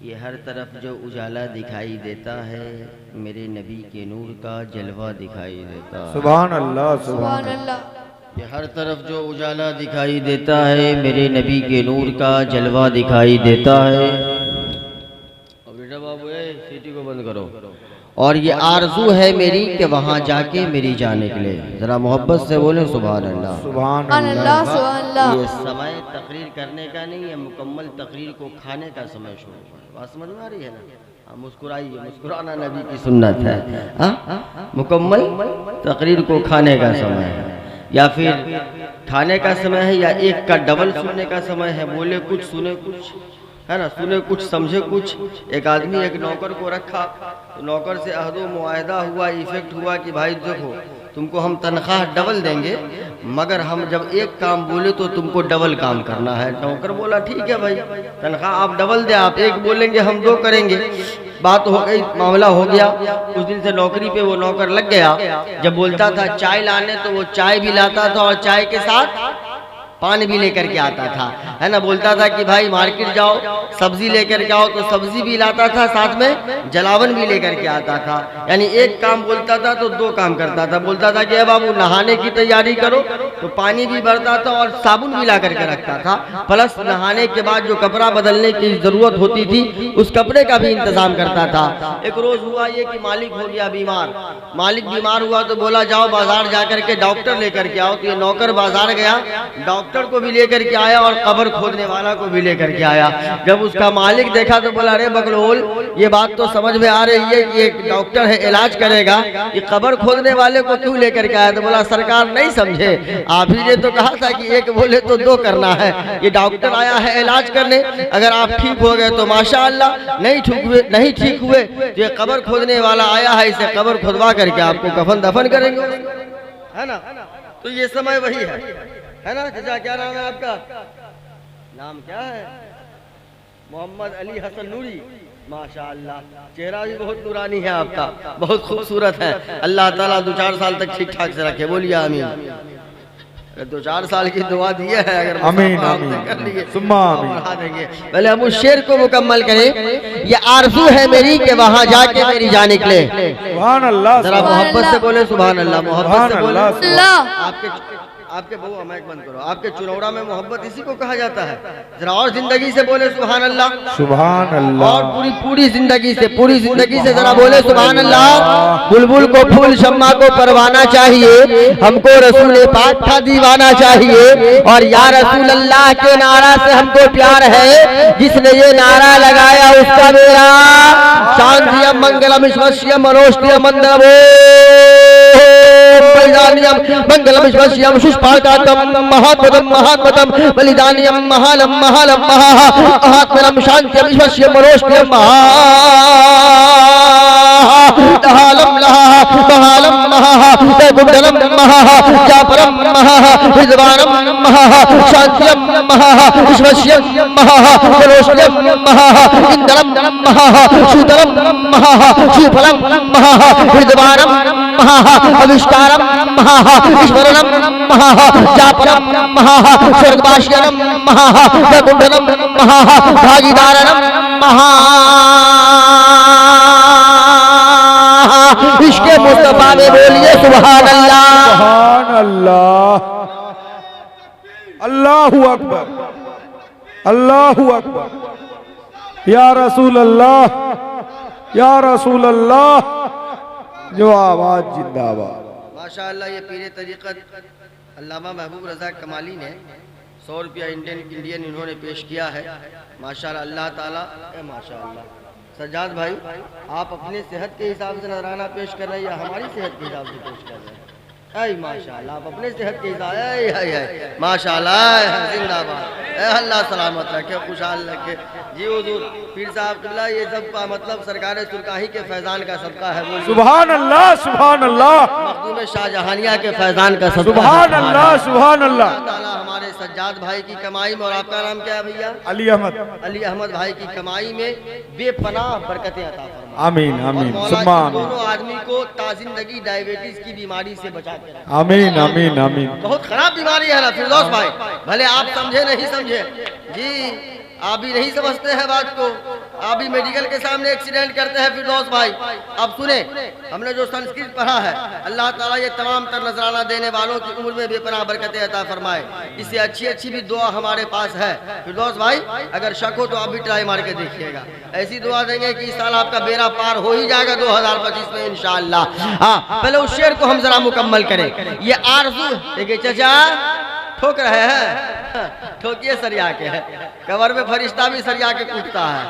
ये हर तरफ जो उजाला दिखाई देता है मेरे नबी के नूर का जलवा दिखाई देता है। सुभान अल्लाह सुभान अल्लाह। ये हर तरफ जो उजाला दिखाई देता है मेरे नबी के नूर का जलवा दिखाई देता है। और बेटा बाबू सीटी को बंद करो। और ये आरजू है मेरी कि वहाँ जाके मेरी जान निकले। जरा मोहब्बत से बोले सुभान अल्लाह सुभान अल्लाह सुभान अल्लाह। ये समय तकरीर करने का नहीं है, मुकम्मल तकरीर को खाने का समय शुरू हुआ। बात समझ में आ रही है ना? मुस्कुराइए, मुस्कुराना नबी की सुन्नत है। मुकम्मल तकरीर को खाने का समय है या फिर खाने का समय है या एक का डबल सुनने का समय है। बोले कुछ सुने कुछ, है ना, सुने कुछ समझे कुछ। एक आदमी एक नौकर को रखा तो नौकर से अहदो मुआहदा हुआ, इफेक्ट हुआ कि भाई देखो तुमको हम तनख्वाह डबल देंगे मगर हम जब एक काम बोले तो तुमको डबल काम करना है। नौकर बोला ठीक है भाई, तनख्वाह आप डबल दे, आप एक बोलेंगे हम दो करेंगे। बात हो गई, मामला हो गया। उस दिन से नौकरी पे वो नौकर लग गया। जब बोलता था चाय लाने तो वो चाय भी लाता था और चाय के साथ पानी भी लेकर के आता था, है ना। बोलता था कि भाई मार्केट जाओ सब्जी लेकर के आओ तो सब्जी भी लाता था, साथ में जलावन भी लेकर के आता था। यानी एक काम बोलता था तो दो काम करता था। बोलता था कि बाबू नहाने की तैयारी करो तो पानी भी भरता था और साबुन भी ला करके रखता था, प्लस नहाने के बाद जो कपड़ा बदलने की जरूरत होती थी उस कपड़े का भी इंतजाम करता था। एक रोज हुआ ये कि मालिक हो गया बीमार। मालिक बीमार हुआ तो बोला जाओ बाजार जाकर के डॉक्टर लेकर के आओ। तो ये नौकर बाजार गया, डॉक्टर को भी लेकर के आया और कब्र खोदने वाला को भी लेकर के आया। जब उसका मालिक देखा तो बोला अरे बकलोल, ये बात तो समझ में आ रही है कि ये डॉक्टर है इलाज करेगा, ये कब्र खोदने वाले को क्यों लेकर के आया? तो बोला सरकार नहीं समझे, आप ही ने तो कहा था कि एक बोले तो दो करना है। ये डॉक्टर आया है इलाज करने, अगर आप ठीक हो गए तो माशाअल्लाह, नहीं ठीक हुए तो ये कब्र खोदने वाला आया है, इसे कब्र खुदवा करके आपको कफन दफन करेंगे, है ना। तो ये समय वही है ना। चाचा क्या नाम है आपका? नाम क्या है? मोहम्मद अली हसन नूरी। माशाअल्लाह, चेहरा भी बहुत नूरानी है आपका, बहुत खूबसूरत है। अल्लाह ताला 2-4 साल तक ठीक ठाक से रखे, बोलिए आमीन। 2-4 साल की दुआ दी है, अगर आमीन आमीन कर लिए बढ़ा देंगे। पहले हम उस शेर को मुकम्मल करें। ये आरज़ू है मेरी कि वहाँ जाके मेरी जान निकले। सुभान अल्लाह। जरा मोहब्बत से बोले सुभान अल्लाह, मोहब्बत से बोले अल्लाह। आपके बहु माइक बंद करो। आपके चुनौड़ा में मोहब्बत इसी को कहा जाता है। जरा और जिंदगी से बोले सुभान अल्लाह, सुभान अल्लाह। और पूरी जिंदगी से जरा बोले सुभान अल्लाह। बुलबुल को फूल, शम्मा को परवाना चाहिए, हमको रसूल पाक का दीवाना चाहिए। और या रसूल अल्लाह के नारा से हमको प्यार है, जिसने ये नारा लगाया उसका मेरा शांतियम मंगलम ईश्वश्यम मनोष्टियम मंदरम मंगलम ईश्वश्यम सुष्पाकातम महात्मतम महात्मतम बलिदानियम महालम महालम महात्मनम शांतियम ईश्वश्यम मनोष्टियम महालम महालम महाकुंडलम महाजापरम महाविद्वानम महाशांतियम महाईश्वश्यम महामनोष्टियम महाइंद्रम महाशूतरम महाशूफलम महाविद्वानम महाअविष्कारम महाईश्वरम महाजापरम महास्वर्गवासियम महाकुंडलम महाभागीदारम महा इश्क़े मुस्तफा में बोलिए सुभान अल्लाह। सुभान अल्लाह। अल्लाहु अकबर, अल्लाहु अकबर। या रसूल अल्लाह, या रसूल अल्लाह। जो आवाज जिंदाबाद। माशाअल्लाह, ये पीरे तरीक़त अल्लामा महबूब रज़ा कमाली ने 100 रुपया इंडियन इन्होंने पेश किया है। माशाअल्लाह, अल्लाह ताला माशाअल्लाह। सज्जाद भाई, आप अपने सेहत के हिसाब से नजराना पेश कर रहे हैं या हमारी सेहत के हिसाब से पेश कर रहे हैं? ऐ माशाअल्लाह, आप अपने सेहत के हिसाब माशाअल्लाह, जिंदाबाद। अल्लाह सलामत रखे, खुशहाल रखे। जी हुजूर पीर साहब किबला, ये सब का मतलब सरकार सुरकाही के फैजान का सबका है। सुभान अल्लाह, सुभान अल्लाह। मखदूम शाहजहानिया के फैजान का सबका। सुभान अल्लाह, सुभान अल्लाह। ताला हमारे सज्जाद भाई की कमाई में, और आपका नाम क्या है भैया? अली अहमद। अली अहमद भाई की कमाई में बेपनाह बरकतें अता फरमाए। आमीन आमीन सुम्मा आमीन। दोनों आदमी को ताजिंदगी डायबिटीज की बीमारी से बचा के रखे। आमीन आमीन आमीन। बहुत खराब बीमारी है ना फिरदौस भाई, भले आप समझे नहीं समझे जी। आप भी नहीं समझते हैं बात को, आप भी मेडिकल के सामने एक्सीडेंट करते हैं फिरदौस भाई। अब सुने, हमने जो संस्कृत पढ़ा है, अल्लाह ताला ये तमाम तर नजराना देने वालों की उम्र में बेपनाह बरकतें अता फरमाए। इससे अच्छी अच्छी भी दुआ हमारे पास है फिरदौस भाई, अगर शक हो तो आप भी ट्राई मार के देखिएगा। ऐसी दुआ देंगे कि इस साल आपका बेड़ा पार हो ही जाएगा 2025 में इंशाअल्लाह। हाँ, पहले उस शेर को हम जरा मुकम्मल करें। ये आरज़ू देखिए चाचा ठोक रहे हैं, ठोकिए सरिया के है, कमर में फरिश्ता भी सरिया के कूदता है,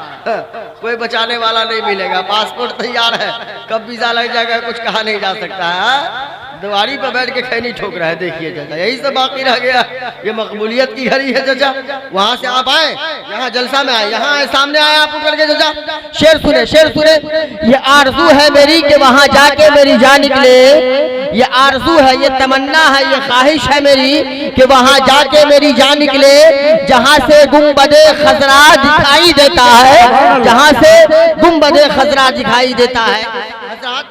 कोई बचाने वाला नहीं मिलेगा। पासपोर्ट तैयार है, कब वीजा लग जाएगा कुछ कहा नहीं जा सकता है। दीवारी पर बैठ के खैनी ठोक रहा है, देखिए चाचा, यही सब बाकी रह गया। ये मकबूलियत की घड़ी है चाचा। वहाँ से आप आए, यहाँ जलसा में आए, यहाँ आए, सामने आए आप उतर के चाचा। शेर सुने, शेर सुने। ये आरज़ू है मेरी कि वहाँ जाके मेरी जान निकले, ये आरज़ू है, ये तमन्ना है, ये ख्वाहिश है मेरी कि वहाँ जाके मेरी जान निकले, जहाँ से गुंबदे खजरा दिखाई देता है, जहाँ से गुंबदे खजरा दिखाई देता है। हज़रात,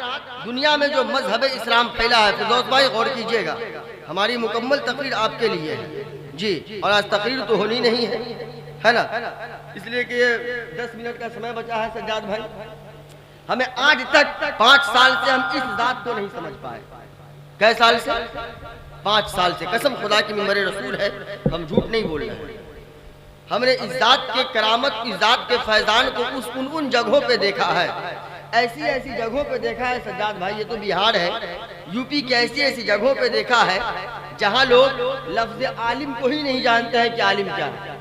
दुनिया में जो मजहब इस्लाम फैला है फिरदौस भाई गौर कीजिएगा, हमारी मुकम्मल तकरीर आपके लिए है जी। और आज तकरीर तो होनी नहीं है ना, इसलिए कि 10 मिनट का समय बचा है सज्जाद भाई। हमें आज तक 5 साल से हम इस बात को नहीं समझ पाए। कै साल से? 5 साल से। कसम खुदा की मिंबर रसूल है, हम झूठ नहीं बोल रहे हैं। हमने इस जात के करामत, इस जात के फैजान को उन जगहों पे देखा है, ऐसी ऐसी जगहों पे देखा है सज्जाद भाई। ये तो बिहार है, यूपी के ऐसी ऐसी जगहों पे देखा है जहां लोग लफ्ज आलिम को ही नहीं जानते हैं कि आलिम क्या है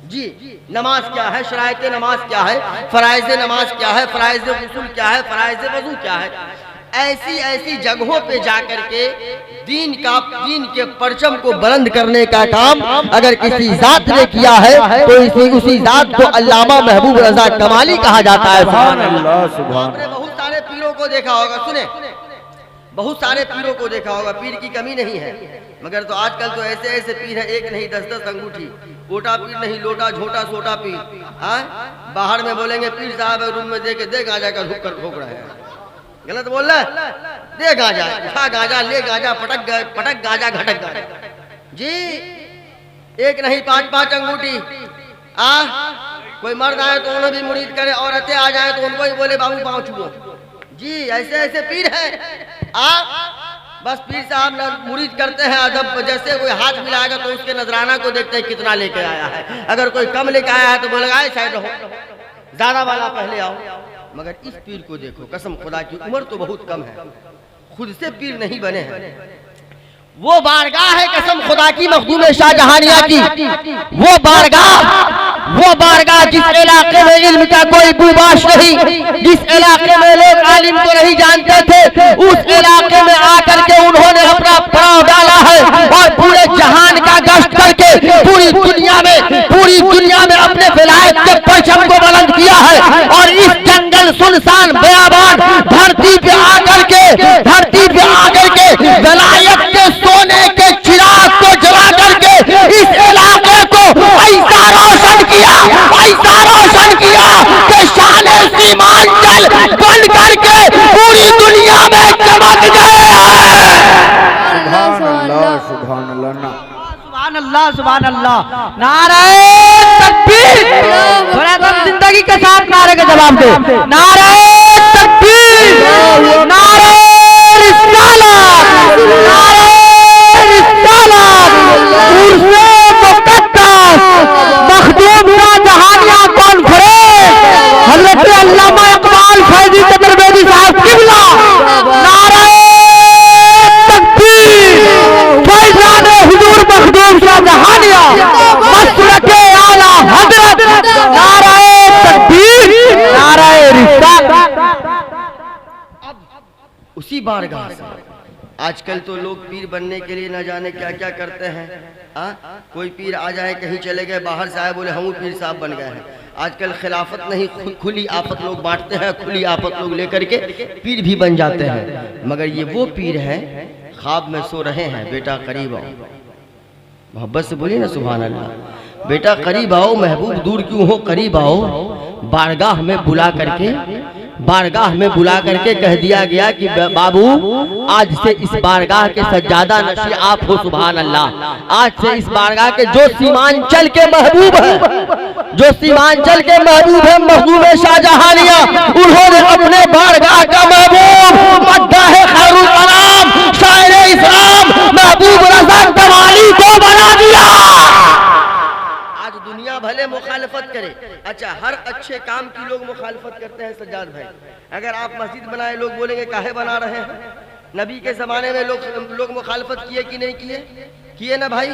जी। नमाज क्या है, शरायत नमाज क्या है, फराइज नमाज क्या है, फराइज गुस्ल क्या है, फराइज वजू क्या है। ऐसी ऐसी जगहों पे जाकर के दीन के परचम को बुलंद करने का काम अगर किसी जात ने किया है तो उसी जात को अल्लामा महबूब रजा कमाली कहा जाता है। आपने बहुत सारे पीरों को देखा होगा, सुने, बहुत सारे पीरों को देखा होगा, पीर की कमी नहीं है, मगर तो आजकल तो ऐसे ऐसे पीर है, एक नहीं 10-10 अंगूठी, कोटा पीर नहीं, लोटा झोटा सोटा पीर। बाहर में बोलेंगे पीर साहब रूम में दे के दे गांजा का धुक कर ठोक रहे हैं, गलत बोल रहा है। दे गांजा, खा गांजा, ले गांजा, पटक गांजा, घटक गांजा जी। एक नहीं 5-5 अंगूठी। कोई मर्द आए तो उन्हें भी मुरीद करे, औरतें आ जाए तो उनको ही बोले बाबू पाँव छुओ जी। ऐसे ऐसे पीर है। बस पीर साहब मुरीद करते हैं अदब, जैसे कोई हाथ मिलाएगा तो उसके नजराना को देखते हैं कितना लेके आया है। अगर कोई कम लेके आया है तो बोलेगा साइड हो, ज्यादा वाला पहले आओ। मगर इस पीर को देखो, कसम खुदा की उम्र तो बहुत कम है, खुद से पीर नहीं बने हैं। वो बारगाह है कसम खुदा की मखदूम शाहजहानिया की, वो बारगाह जिस इलाके में इल्म का कोई बुबाश नहीं, जिस इलाके में लोग आलिम को नहीं जानते थे, उस इलाके में आकर के उन्होंने अपना पांव डाला है और पूरे जहान का गश्त करके पूरी दुनिया में अपने विलायत के परचम को बुलंद किया है। और इस जंगल सुनसान बयाबान धरती पे आकर के विलायत के सोने के चिराग को जला करके इस इलाके को ऐसा रोशन किया कि शान सीमांचल बन करके पूरी दुनिया में चमक गए। सुभान अल्लाह, नारे तकबीर। थोड़ा सा जिंदगी के साथ नारे का जवाब दे। नारे तकबीर, नारे रिसालत, नारे रिसालत। उर्से मुक़द्दस मखदूम शाहजहानिया कॉन्फ्रेंस हज़रत अल्लामा इकबाल फैज़ी चतुर्वेदी साहब किबला। नारे तकबीर। फैज़ान हुजूर मखदूम शाहजहानिया मसलके आला हज़रत। नारे तकबीर, नारे रिसालत। उसी बारगाह से आजकल तो लोग पीर बनने के लिए न जाने क्या क्या करते हैं। कोई पीर आ जाए, कहीं चले गए, बाहर से आए, बोले हम पीर साहब बन गए हैं। आजकल खिलाफत नहीं, खुली आफत लोग बांटते हैं, खुली आफत लोग लेकर के पीर भी बन जाते हैं। मगर ये वो पीर हैं ख्वाब में सो रहे हैं, बेटा करीब आओ, मोहब्बत से बोलिए ना सुभान अल्लाह। बेटा करीब आओ, महबूब दूर क्यों हो, करीब आओ, बारगाह में बुला करके बारगाह में बुला करके कह दिया गया कि बाबू आज से इस बारगाह के सज्जादा नशी आप हो। सुभान अल्लाह। आज से इस बारगाह के जो सीमांचल के महबूब है, जो सीमांचल के महबूब है महबूब शाहजहानिया, उन्होंने अपने बारगाह का महबूब मद्दाह खैरुल अनाम शायर इस्लाम महबूब रज़ा कमाली को बना दिया। आज दुनिया भले मुखालफत करे, अच्छा हर अच्छे काम की लोग मुखालफत करते हैं सज्जाद भाई। अगर आप मस्जिद बनाए लोग बोलेंगे काहे बना रहे हैं। नबी के जमाने में लोग मुखालफत किए कि नहीं किए ना भाई।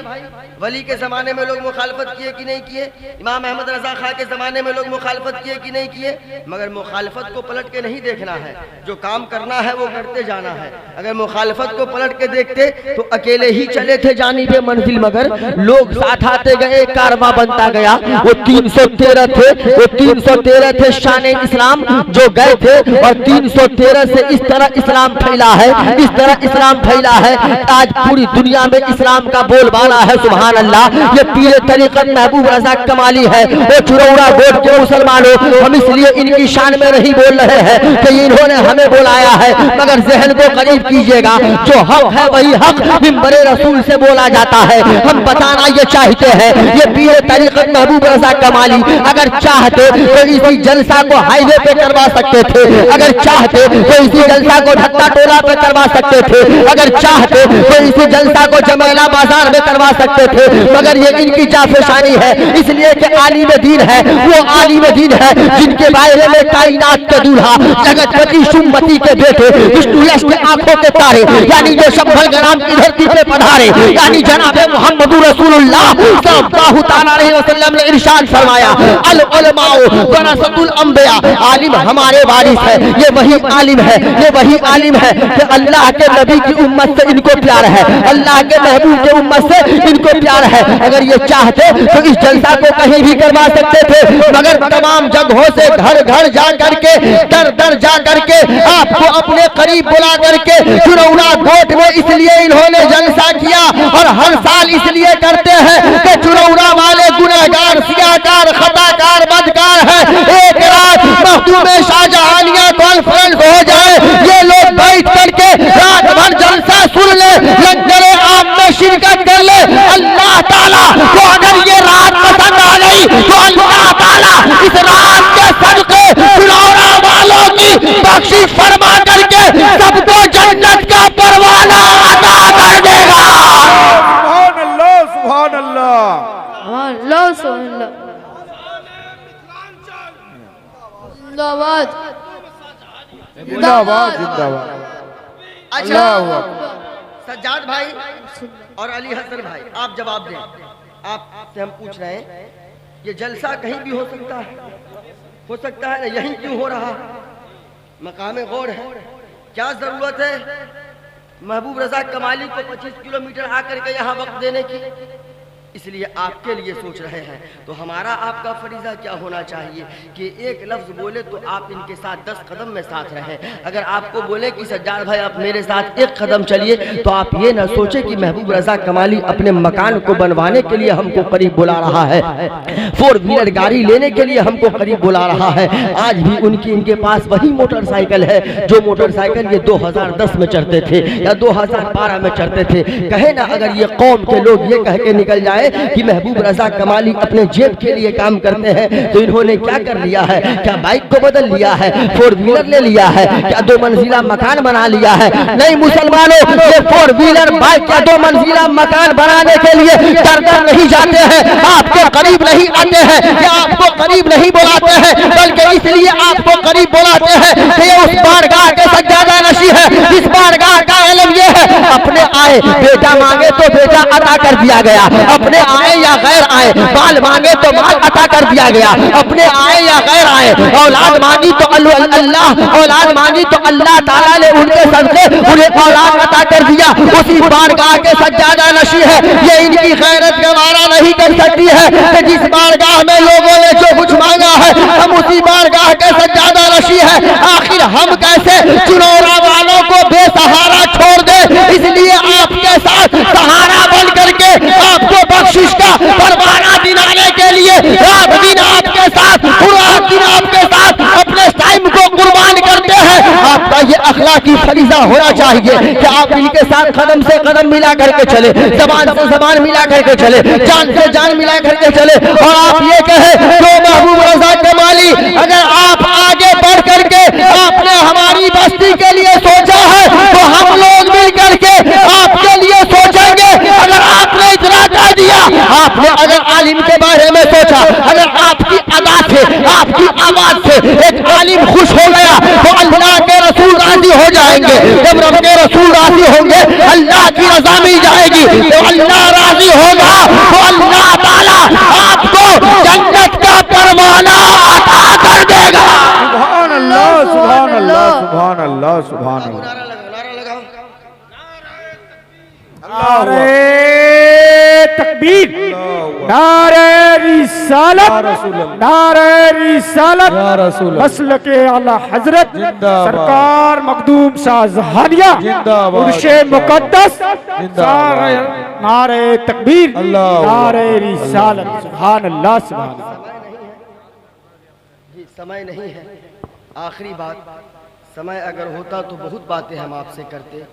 वली के ज़माने में लोग मुखालफत किए कि नहीं किए। इमाम अहमद रज़ा खां के ज़माने में लोग मुखालफत किए कि नहीं किए। मगर मुखालफत को पलट के नहीं देखना है, जो काम करना है वो करते जाना है। अगर मुखालफत को पलट के देखते तो अकेले ही चले थे जानिबे मंजिल, मगर लोग साथ आते गए, कारवां बनता गया। वो 313 थे, वो 313 थे शान इस्लाम जो गए थे, और 313 से इस तरह इस्लाम फैला है, इस तरह इस्लाम फैला है। आज पूरी दुनिया में इस्लाम का बोलबाला है। सुभान अल्लाह। ये पीर तरीक़त महबूब रज़ा कमाली है। वो चुरौरा गोट के मुसलमानों, हम इसलिए इनकी शान में नहीं बोल रहे हैं कि इन्होंने हमें बुलाया है, मगर ज़हन को करीब कीजिएगा, जो हक है वही हक मिंबरे रसूल से बोला जाता है। हम बताना ये चाहते हैं, ये पीर तरीक़त महबूब रज़ा कमाली अगर चाहते तो इसी जलसा को हाईवे पे करवा सकते थे, अगर चाहते तो इसी जलसा को ढक्का टोला पे करवा सकते थे, अगर चाहते तो इसी जलसा को जमेला बाजार में करवा सकते थे, मगर ये इनकी जाफशानी है। इसलिए कि आलिम दीन है, वो आलिम दीन है जिनके बारे में कायनात के दूल्हा जगतपति सुमति के बेटे विष्णु यश के आंखों के तारे, यानी जो शंभल ग्राम की धरती पे पधारे, यानी जनाबे मोहम्मद रसूलुल्लाह सल्लल्लाहु तआला अलैहि वसल्लम ने इरशाद फरमाया, अल उलमाओ वरसतुल अंबिया, आलिम हमारे वारिस है। ये वही आलिम है, ये वही आलिम है कि अल्लाह के नबी की उम्मत से इनको प्यार है, अल्लाह के महबूब के उम्मत से इनको प्यार है। अगर ये चाहते तो इस जलसा को कहीं भी करवा सकते थे, मगर तमाम जगहों से घर घर जा करके, दर दर जा करके आपको अपने करीब बुला करके चुरौना गोट में इसलिए इन्होंने जलसा किया, और हर साल इसलिए करते हैं कि चुरौना वाले गुनहगार, सियाकार, खताकार, बदकार है। एक रात महबूब शाहजहानिया कॉन्फ्रेंस हो जाए, ये लोग बैठ करके रात भर जलसा सुन ले, लंगरे आम में शिरकत कर ले। अल्लाह ताला को अगर ये रात पसंद आ गई तो अल्लाह ताला इस रात के सदके चुरौरा वालों की बख्शिश फरमा करके सबको जन्नत का परवाना अता कर देगा। सुभान अल्लाह, सुभान अल्लाह, अल्लाह सुभान जिंदाबाद जिंदाबाद जिंदाबाद। अच्छा अल्लाहु अकबर। सज्जाद भाई और अली हसन भाई, आप जवाब दें। आपसे हम पूछ रहे हैं, ये जलसा कहीं भी हो सकता है ना, यहीं क्यों हो रहा? मकामे गौर है, क्या जरूरत है महबूब रज़ा कमाली को 25 किलोमीटर आकर के यहाँ वक्त देने की? इसलिए आपके लिए सोच रहे हैं। तो हमारा आपका फरीजा क्या होना चाहिए कि एक लफ्ज़ बोले तो आप इनके साथ 10 कदम में साथ रहें। अगर आपको बोले कि सज्जाद भाई आप मेरे साथ 1 कदम चलिए, तो आप ये ना सोचे कि महबूब रज़ा कमाली अपने मकान को बनवाने के लिए हमको करीब बुला रहा है, 4 व्हीलर गाड़ी लेने के लिए हमको करीब बुला रहा है। आज भी इनके पास वही मोटरसाइकिल है जो मोटरसाइकिल ये 2010 में चढ़ते थे या 2012 में चढ़ते थे। कहे ना अगर ये कौम के लोग ये कह के निकल जाए कि महबूब रज़ा कमाली अपने जेब के लिए काम करते हैं, तो इन्होंने क्या कर लिया है? क्या बाइक को बदल लिया है? 4 व्हीलर ले लिया है? क्या 2 मंजिला मकान बना लिया है? नहीं मुसलमानों, ये 4 व्हीलर बाइक या 2 मंजिला मकान बनाने के लिए दर दर नहीं जाते हैं, आपके करीब नहीं आते हैं, या आपको करीब नहीं बुलाते हैं, बल्कि इसलिए आपको करीब बुलाते हैं कि ये उस बारगाह के सज्जादा नशी है, इस बारगाह का इल्म ये है, अपने आए बेटा मांगे तो बेटा अता कर दिया गया, अपने आए या गैर आए, माल मांगे तो माल अता कर दिया गया, अपने आए या गैर आए, औलाद मांगी तो अल्लाह, औलाद मांगी तो अल्लाह ताला ने उनके सदके उन्हें औलाद अता कर दिया। उसी बारगाह के सज्जादा नशी है, ये इनकी खैरत गवारा नहीं कर सकती है कि जिस बारगाह में लोगों ने जो कुछ मांगा है हम उसी बारगाह के सज्जादा नशी है। आखिर हम कैसे चुनौरा वालों को बेसहारा छोड़ दे? इसलिए आपके साथ सहारा बन करके आपको बख्शिश का परवाना दिलाने के लिए रात दिन आपके साथ, पूरा दिन आपके साथ अपने टाइम को कुर्बान होना चाहिए कि आप इनके साथ कदम से कदम मिला करके चले, जबान से जबान मिला करके चले, जान से जान मिला करके चले। और आप ये कहे जो महबूब रजा कमाली, अगर आप आगे बढ़ करके आपने हमारी बस्ती के लिए सोचा है तो हम लोग मिल करके आपके लिए सोचेंगे। अगर आपने इतना कर दिया, आपने अगर आलिम के बारे में सोचा, अगर आपकी अदा से, आपकी आवाज से एक आलिम खुश हो गया तो अल्लाह के रसूल राजी हो जाएंगे। जब रब के रसूल राजी होंगे, अल्लाह की रजा मिल जाएगी। तो अल्लाह राजी होगा तो अल्लाह ताला आपको जन्नत का परवाना अता कर देगा। सुभान अल्लाह, सुभान अल्लाह, सुभान अल्लाह, सुभान अल्लाह। नारे तकबीर, नारे रिसालत, नारे रिसालत, मसलके आला हजरत सरकार मखदूम शाह जहानिया मुर्शे मुकद्दस, नारे तकबीर, नारे रिसालत। सुभान अल्लाह, सुभान अल्लाह। जी समय नहीं है। आखिरी बात, समय अगर होता तो बहुत बातें हम आपसे करते।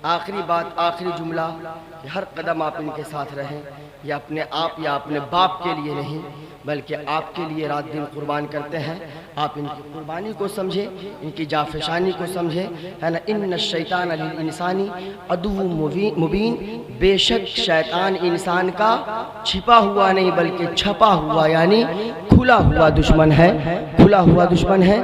आखिरी बात, आखिरी जुमला कि हर कदम आप इनके साथ रहें, या अपने आप या अपने बाप के लिए नहीं बल्कि आपके लिए रात दिन कुर्बान करते हैं। आप इनकी कुर्बानी को समझें, इनकी जाफशानी को समझें, है ना। इन्न शैतान लिल इंसानी अदुव्वुम मुबीन, बेशक शैतान इंसान का छिपा हुआ नहीं बल्कि छपा हुआ यानी खुला हुआ दुश्मन है, खुला हुआ दुश्मन है।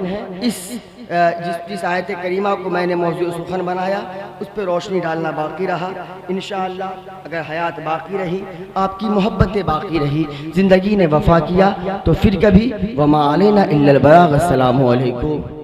जिस आयत करीमा को मैंने मौजूद सुखन बनाया उस पर रोशनी डालना बाकी रहा। इंशाअल्लाह अगर हयात बाकी रही, आपकी मोहब्बतें बाकी रही, ज़िंदगी ने वफा किया तो फिर कभी वमा अलैना इल्लल बलाग। अस्सलामु अलैकुम।